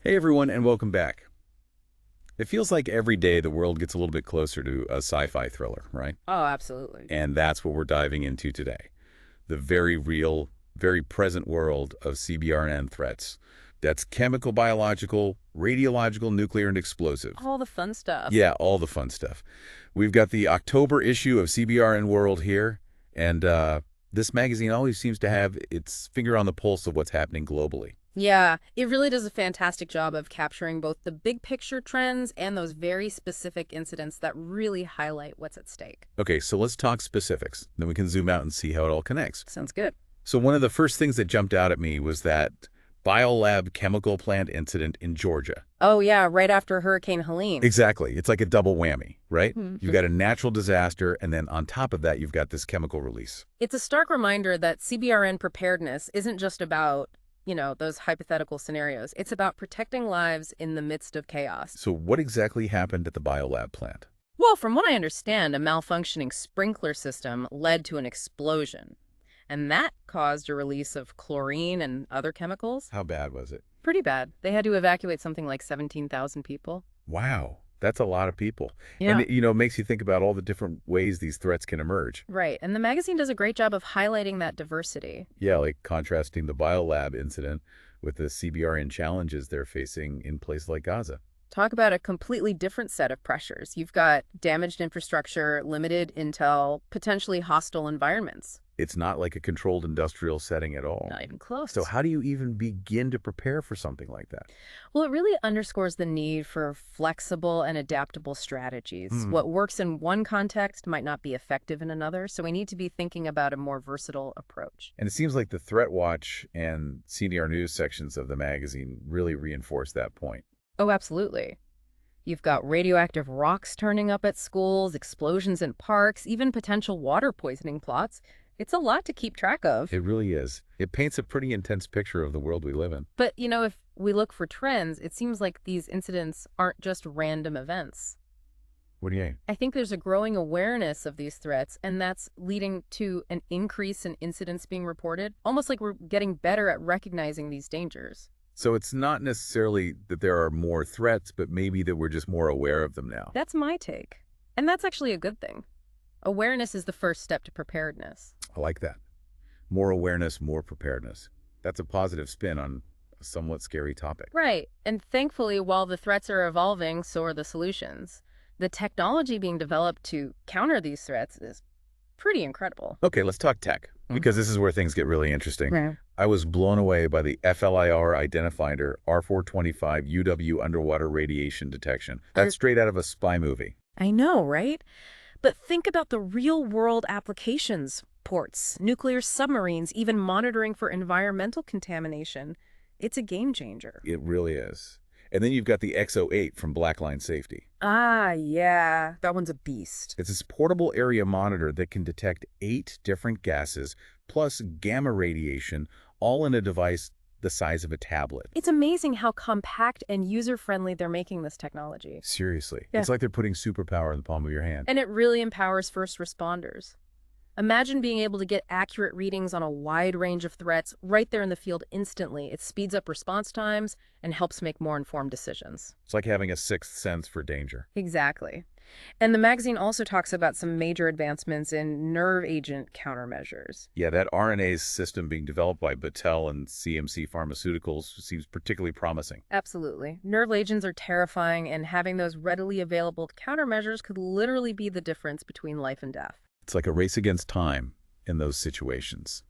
Hey everyone, and welcome back. It feels like every day the world gets a little bit closer to a sci-fi thriller, right? Oh, absolutely. And that's what we're diving into today. The very real, very present world of CBRN threats. That's chemical, biological, radiological, nuclear, and explosive. All the fun stuff. Yeah, all the fun stuff. We've got the October issue of CBRN World here, and this magazine always seems to have its finger on the pulse of what's happening globally. Yeah, it really does a fantastic job of capturing both the big picture trends and those very specific incidents that really highlight what's at stake. Okay, so let's talk specifics. Then we can zoom out and see how it all connects. Sounds good. So one of the first things that jumped out at me was that Biolab chemical plant incident in Georgia. Oh, yeah, right after Hurricane Helene. Exactly. It's like a double whammy, right? Hmm. You've got a natural disaster, and then on top of that, you've got this chemical release. It's a stark reminder that CBRN preparedness isn't just about, those hypothetical scenarios. It's about protecting lives in the midst of chaos. So what exactly happened at the Biolab plant? Well, from what I understand, a malfunctioning sprinkler system led to an explosion. And that caused a release of chlorine and other chemicals. How bad was it? Pretty bad. They had to evacuate something like 17,000 people. Wow, that's a lot of people. Yeah. And it makes you think about all the different ways these threats can emerge. Right. And the magazine does a great job of highlighting that diversity. Yeah, like contrasting the Biolab incident with the CBRN challenges they're facing in places like Gaza. Talk about a completely different set of pressures. You've got damaged infrastructure, limited intel, potentially hostile environments. It's not like a controlled industrial setting at all. Not even close. So how do you even begin to prepare for something like that? Well, it really underscores the need for flexible and adaptable strategies. What works in one context might not be effective in another, so we need to be thinking about a more versatile approach. And it seems like the Threat Watch and CNR News sections of the magazine really reinforce that point. Oh, absolutely. You've got radioactive rocks turning up at schools, explosions in parks, even potential water poisoning plots. It's a lot to keep track of. It really is. It paints a pretty intense picture of the world we live in. But, if we look for trends, it seems like these incidents aren't just random events. What do you mean? I think there's a growing awareness of these threats, and that's leading to an increase in incidents being reported, almost like we're getting better at recognizing these dangers. So it's not necessarily that there are more threats, but maybe that we're just more aware of them now. That's my take. And that's actually a good thing. Awareness is the first step to preparedness. I like that. More awareness, more preparedness. That's a positive spin on a somewhat scary topic. Right. And thankfully, while the threats are evolving, so are the solutions. The technology being developed to counter these threats is pretty incredible. Okay, let's talk tech, because this is where things get really interesting. Right. I was blown away by the FLIR identifier R425 UW underwater radiation detection. That's straight out of a spy movie. I know, right? But think about the real-world applications. Ports, nuclear submarines, even monitoring for environmental contamination. It's a game changer. It really is. And then you've got the XO8 from Blackline Safety. Ah, yeah. That one's a beast. It's this portable area monitor that can detect 8 different gases plus gamma radiation, all in a device the size of a tablet. It's amazing how compact and user-friendly they're making this technology. Seriously. Yeah. It's like they're putting superpower in the palm of your hand. And it really empowers first responders. Imagine being able to get accurate readings on a wide range of threats right there in the field instantly. It speeds up response times and helps make more informed decisions. It's like having a sixth sense for danger. Exactly. And the magazine also talks about some major advancements in nerve agent countermeasures. Yeah, that RNase system being developed by Battelle and CMC Pharmaceuticals seems particularly promising. Absolutely. Nerve agents are terrifying, and having those readily available countermeasures could literally be the difference between life and death. It's like a race against time in those situations.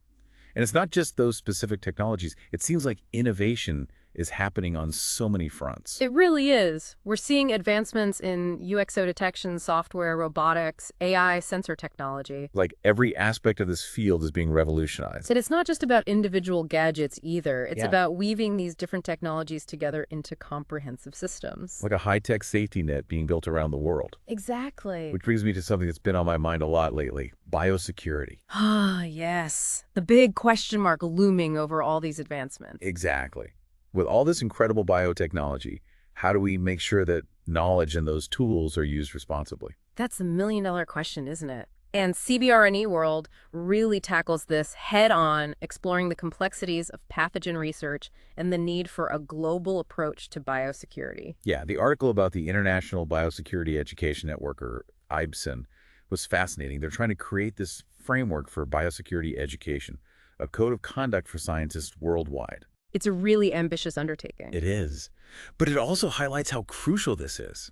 And it's not just those specific technologies. It seems like innovation is happening on so many fronts. It really is. We're seeing advancements in UXO detection software, robotics, AI, sensor technology. Like every aspect of this field is being revolutionized. And it's not just about individual gadgets either. It's Yeah. about weaving these different technologies together into comprehensive systems. Like a high-tech safety net being built around the world. Exactly. Which brings me to something that's been on my mind a lot lately, biosecurity. Ah, yes. The big question mark looming over all these advancements. Exactly. With all this incredible biotechnology, how do we make sure that knowledge and those tools are used responsibly? That's the million-dollar question, isn't it? And CBRNE World really tackles this head-on, exploring the complexities of pathogen research and the need for a global approach to biosecurity. Yeah, the article about the International Biosecurity Education Network, or IBSEN, was fascinating. They're trying to create this framework for biosecurity education, a code of conduct for scientists worldwide. It's a really ambitious undertaking. It is. But it also highlights how crucial this is.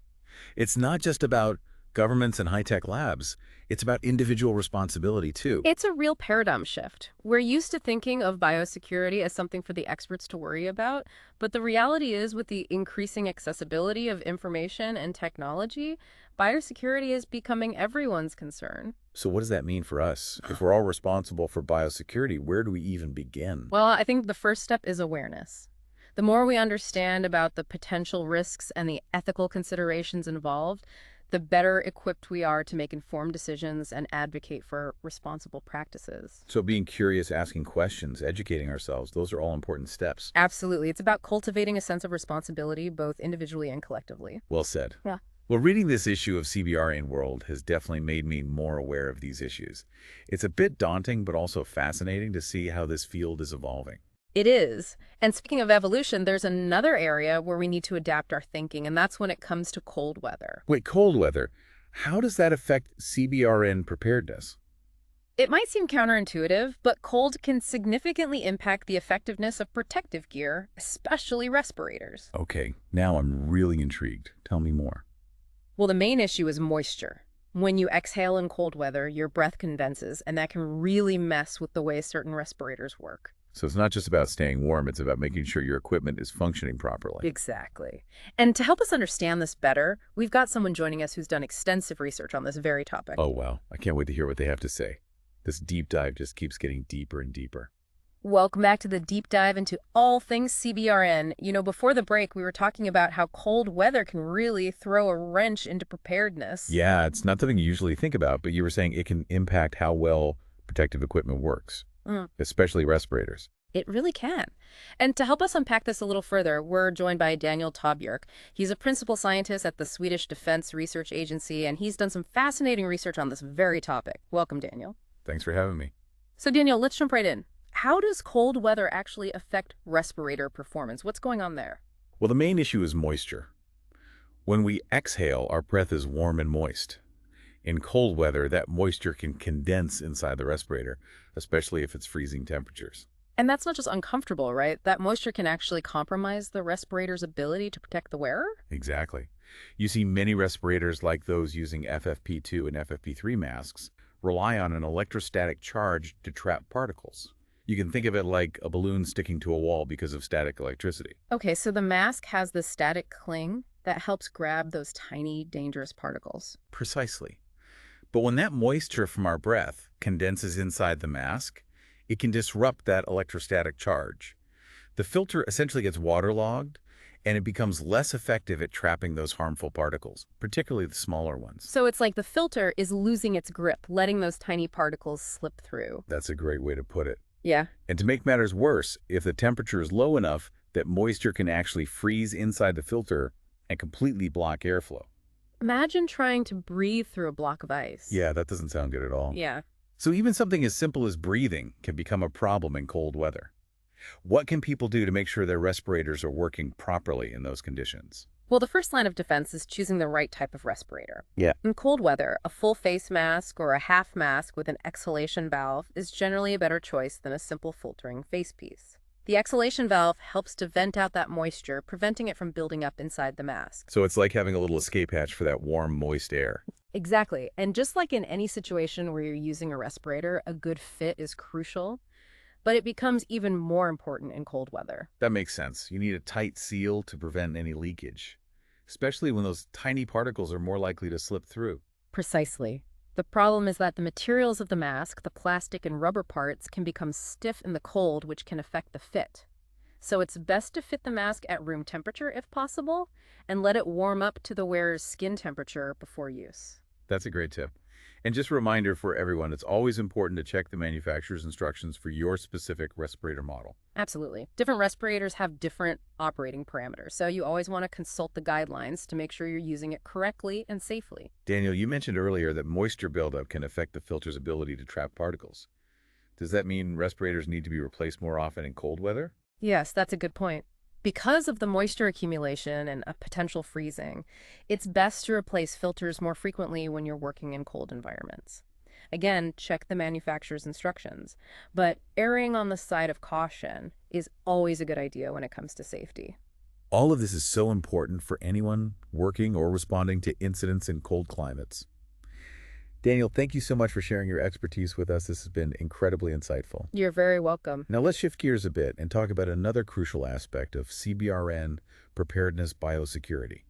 It's not just about governments and high-tech labs. It's about individual responsibility, too. It's a real paradigm shift. We're used to thinking of biosecurity as something for the experts to worry about, but the reality is, with the increasing accessibility of information and technology, biosecurity is becoming everyone's concern. So what does that mean for us? If we're all responsible for biosecurity, where do we even begin? Well, I think the first step is awareness. The more we understand about the potential risks and the ethical considerations involved, the better equipped we are to make informed decisions and advocate for responsible practices. So being curious, asking questions, educating ourselves, those are all important steps. Absolutely. It's about cultivating a sense of responsibility, both individually and collectively. Well said. Yeah. Well, reading this issue of CBRN World has definitely made me more aware of these issues. It's a bit daunting, but also fascinating to see how this field is evolving. It is. And speaking of evolution, there's another area where we need to adapt our thinking, and that's when it comes to cold weather. Wait, cold weather. How does that affect CBRN preparedness? It might seem counterintuitive, but cold can significantly impact the effectiveness of protective gear, especially respirators. Okay, now I'm really intrigued. Tell me more. Well, the main issue is moisture. When you exhale in cold weather, your breath condenses, and that can really mess with the way certain respirators work. So it's not just about staying warm, it's about making sure your equipment is functioning properly. Exactly. And to help us understand this better, we've got someone joining us who's done extensive research on this very topic. Oh, wow. I can't wait to hear what they have to say. This deep dive just keeps getting deeper and deeper. Welcome back to the deep dive into all things CBRN. You know, before the break, we were talking about how cold weather can really throw a wrench into preparedness. Yeah, it's not something you usually think about, but you were saying it can impact how well protective equipment works, especially respirators. It really can. And to help us unpack this a little further, we're joined by Daniel Tobjerk. He's a principal scientist at the Swedish Defense Research Agency, and he's done some fascinating research on this very topic. Welcome, Daniel. Thanks for having me. So, Daniel, let's jump right in. How does cold weather actually affect respirator performance? What's going on there? Well, the main issue is moisture. When we exhale, our breath is warm and moist. In cold weather, that moisture can condense inside the respirator, especially if it's freezing temperatures. And that's not just uncomfortable, right? That moisture can actually compromise the respirator's ability to protect the wearer? Exactly. You see, many respirators, like those using FFP2 and FFP3 masks, rely on an electrostatic charge to trap particles. You can think of it like a balloon sticking to a wall because of static electricity. Okay, so the mask has this static cling that helps grab those tiny, dangerous particles. Precisely. But when that moisture from our breath condenses inside the mask, it can disrupt that electrostatic charge. The filter essentially gets waterlogged, and it becomes less effective at trapping those harmful particles, particularly the smaller ones. So it's like the filter is losing its grip, letting those tiny particles slip through. That's a great way to put it. Yeah. And to make matters worse, if the temperature is low enough that moisture can actually freeze inside the filter and completely block airflow. Imagine trying to breathe through a block of ice. Yeah, that doesn't sound good at all. Yeah. So even something as simple as breathing can become a problem in cold weather. What can people do to make sure their respirators are working properly in those conditions? Well, the first line of defense is choosing the right type of respirator. Yeah. In cold weather, a full face mask or a half mask with an exhalation valve is generally a better choice than a simple filtering face piece. The exhalation valve helps to vent out that moisture, preventing it from building up inside the mask. So it's like having a little escape hatch for that warm, moist air. Exactly. And just like in any situation where you're using a respirator, a good fit is crucial, but it becomes even more important in cold weather. That makes sense. You need a tight seal to prevent any leakage, especially when those tiny particles are more likely to slip through. Precisely. The problem is that the materials of the mask, the plastic and rubber parts, can become stiff in the cold, which can affect the fit. So it's best to fit the mask at room temperature if possible, and let it warm up to the wearer's skin temperature before use. That's a great tip. And just a reminder for everyone, it's always important to check the manufacturer's instructions for your specific respirator model. Absolutely. Different respirators have different operating parameters, so you always want to consult the guidelines to make sure you're using it correctly and safely. Daniel, you mentioned earlier that moisture buildup can affect the filter's ability to trap particles. Does that mean respirators need to be replaced more often in cold weather? Yes, that's a good point. Because of the moisture accumulation and a potential freezing, it's best to replace filters more frequently when you're working in cold environments. Again, check the manufacturer's instructions, but erring on the side of caution is always a good idea when it comes to safety. All of this is so important for anyone working or responding to incidents in cold climates. Daniel, thank you so much for sharing your expertise with us. This has been incredibly insightful. You're very welcome. Now let's shift gears a bit and talk about another crucial aspect of CBRN preparedness biosecurity.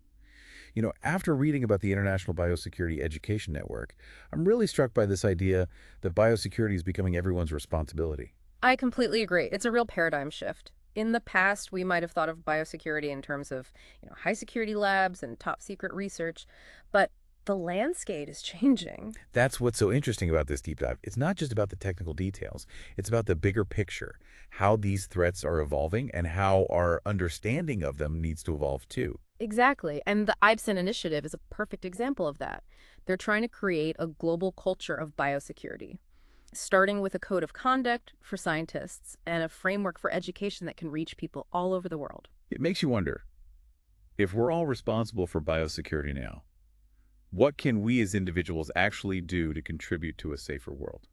After reading about the International Biosecurity Education Network, I'm really struck by this idea that biosecurity is becoming everyone's responsibility. I completely agree. It's a real paradigm shift. In the past, we might have thought of biosecurity in terms of, high security labs and top secret research, but the landscape is changing. That's what's so interesting about this deep dive. It's not just about the technical details. It's about the bigger picture, how these threats are evolving and how our understanding of them needs to evolve too. Exactly. And the IBSEN initiative is a perfect example of that. They're trying to create a global culture of biosecurity, starting with a code of conduct for scientists and a framework for education that can reach people all over the world. It makes you wonder, if we're all responsible for biosecurity now, what can we as individuals actually do to contribute to a safer world?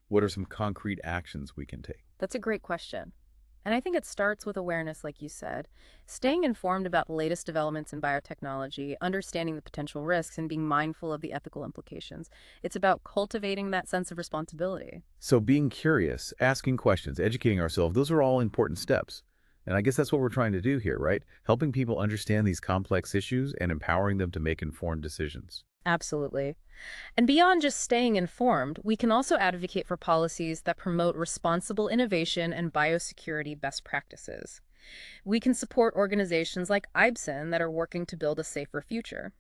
What are some concrete actions we can take? That's a great question. And I think it starts with awareness, like you said, staying informed about the latest developments in biotechnology, understanding the potential risks, and being mindful of the ethical implications. It's about cultivating that sense of responsibility. So being curious, asking questions, educating ourselves, those are all important steps. And I guess that's what we're trying to do here, right? Helping people understand these complex issues and empowering them to make informed decisions. Absolutely. And beyond just staying informed, we can also advocate for policies that promote responsible innovation and biosecurity best practices. We can support organizations like IBSEN that are working to build a safer future.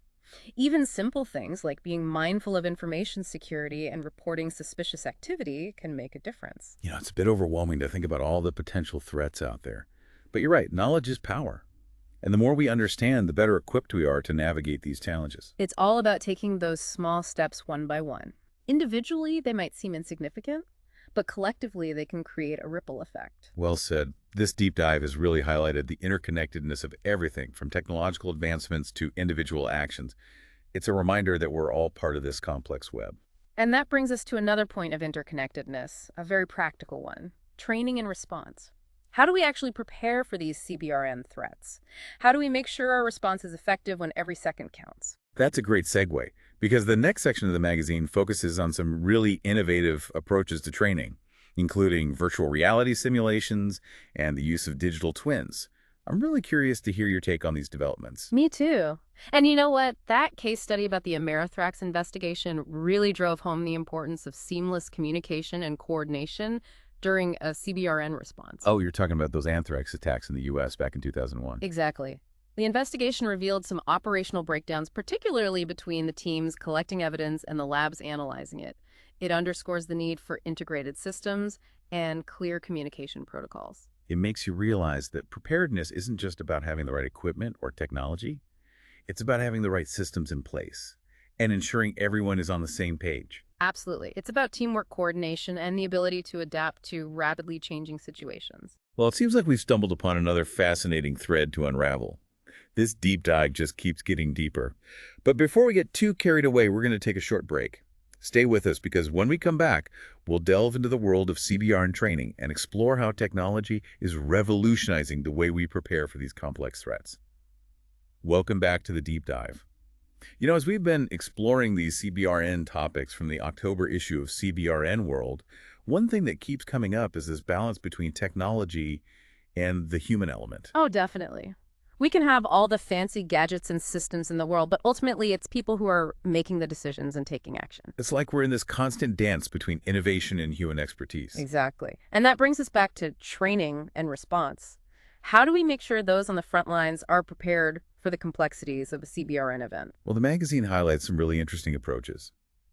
Even simple things like being mindful of information security and reporting suspicious activity can make a difference. It's a bit overwhelming to think about all the potential threats out there. But you're right, knowledge is power. And the more we understand, the better equipped we are to navigate these challenges. It's all about taking those small steps one by one. Individually, they might seem insignificant, but collectively, they can create a ripple effect. Well said. This deep dive has really highlighted the interconnectedness of everything from technological advancements to individual actions. It's a reminder that we're all part of this complex web. And that brings us to another point of interconnectedness, a very practical one: training and response. How do we actually prepare for these CBRN threats? How do we make sure our response is effective when every second counts? That's a great segue, because the next section of the magazine focuses on some really innovative approaches to training, including virtual reality simulations and the use of digital twins. I'm really curious to hear your take on these developments. Me too. And you know what? That case study about the Amerithrax investigation really drove home the importance of seamless communication and coordination during a CBRN response. Oh, you're talking about those anthrax attacks in the U.S. back in 2001. Exactly. The investigation revealed some operational breakdowns, particularly between the teams collecting evidence and the labs analyzing it. It underscores the need for integrated systems and clear communication protocols. It makes you realize that preparedness isn't just about having the right equipment or technology. It's about having the right systems in place and ensuring everyone is on the same page. Absolutely. It's about teamwork, coordination, and the ability to adapt to rapidly changing situations. Well, it seems like we've stumbled upon another fascinating thread to unravel. This deep dive just keeps getting deeper. But before we get too carried away, we're going to take a short break. Stay with us, because when we come back, we'll delve into the world of CBRN training and explore how technology is revolutionizing the way we prepare for these complex threats. Welcome back to the deep dive. As we've been exploring these CBRN topics from the October issue of CBRN World, one thing that keeps coming up is this balance between technology and the human element. Oh, definitely. We can have all the fancy gadgets and systems in the world, but ultimately it's people who are making the decisions and taking action. It's like we're in this constant dance between innovation and human expertise. Exactly. And that brings us back to training and response. How do we make sure those on the front lines are prepared for the complexities of a CBRN event? Well, the magazine highlights some really interesting approaches.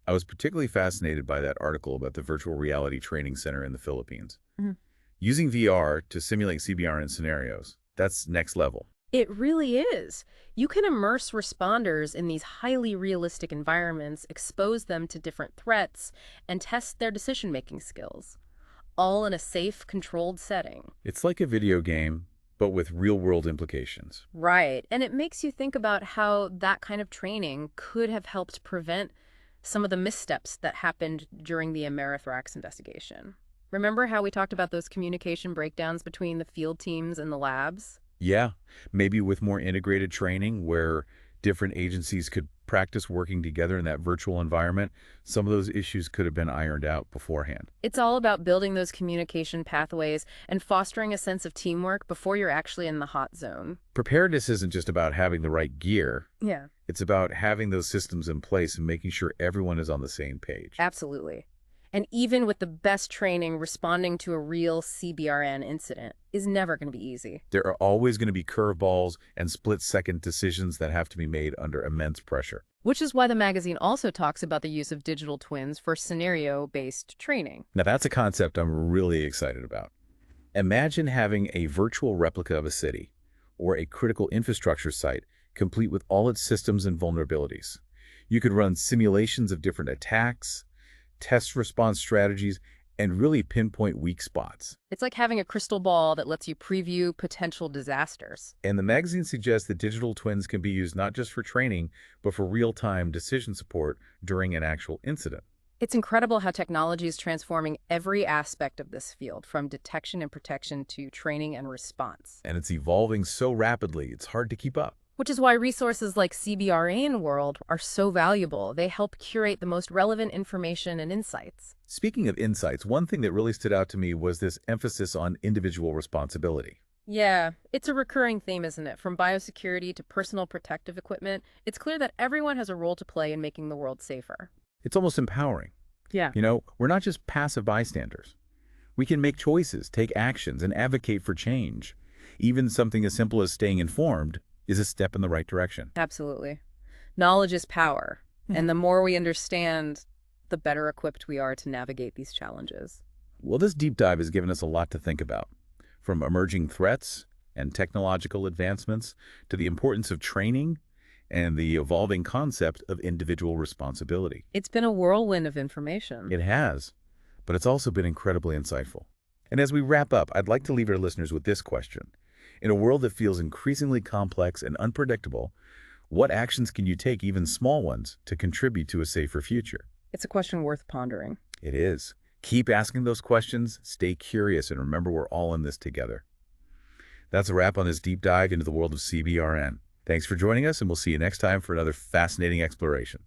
I was particularly fascinated by that article about the virtual reality training center in the Philippines. Mhm. Using VR to simulate CBRN scenarios, that's next level. It really is. You can immerse responders in these highly realistic environments, expose them to different threats, and test their decision-making skills, all in a safe, controlled setting. It's like a video game, but with real-world implications. Right. And it makes you think about how that kind of training could have helped prevent some of the missteps that happened during the Amerithrax investigation. Remember how we talked about those communication breakdowns between the field teams and the labs? Yeah, maybe with more integrated training where different agencies could practice working together in that virtual environment, some of those issues could have been ironed out beforehand. It's all about building those communication pathways and fostering a sense of teamwork before you're actually in the hot zone. Preparedness isn't just about having the right gear. Yeah, It's about having those systems in place and making sure everyone is on the same page. absolutely. And even with the best training, responding to a real CBRN incident is never going to be easy. There are always going to be curveballs and split-second decisions that have to be made under immense pressure. Which is why the magazine also talks about the use of digital twins for scenario-based training. Now, that's a concept I'm really excited about. Imagine having a virtual replica of a city or a critical infrastructure site complete with all its systems and vulnerabilities. You could run simulations of different attacks, test response strategies, and really pinpoint weak spots. It's like having a crystal ball that lets you preview potential disasters. And the magazine suggests that digital twins can be used not just for training, but for real-time decision support during an actual incident. It's incredible how technology is transforming every aspect of this field, from detection and protection to training and response. And it's evolving so rapidly, it's hard to keep up. Which is why resources like CBRN World are so valuable. They help curate the most relevant information and insights. Speaking of insights, one thing that really stood out to me was this emphasis on individual responsibility. Yeah, it's a recurring theme, isn't it? From biosecurity to personal protective equipment, it's clear that everyone has a role to play in making the world safer. It's almost empowering. Yeah. We're not just passive bystanders. We can make choices, take actions, and advocate for change. Even something as simple as staying informed is a step in the right direction. Absolutely. Knowledge is power, and the more we understand, the better equipped we are to navigate these challenges. Well, this deep dive has given us a lot to think about, from emerging threats and technological advancements to the importance of training and the evolving concept of individual responsibility. It's been a whirlwind of information. It has, but it's also been incredibly insightful. And as we wrap up, I'd like to leave our listeners with this question. In a world that feels increasingly complex and unpredictable, what actions can you take, even small ones, to contribute to a safer future? It's a question worth pondering. It is. Keep asking those questions, stay curious, and remember we're all in this together. That's a wrap on this deep dive into the world of CBRN. Thanks for joining us, and we'll see you next time for another fascinating exploration.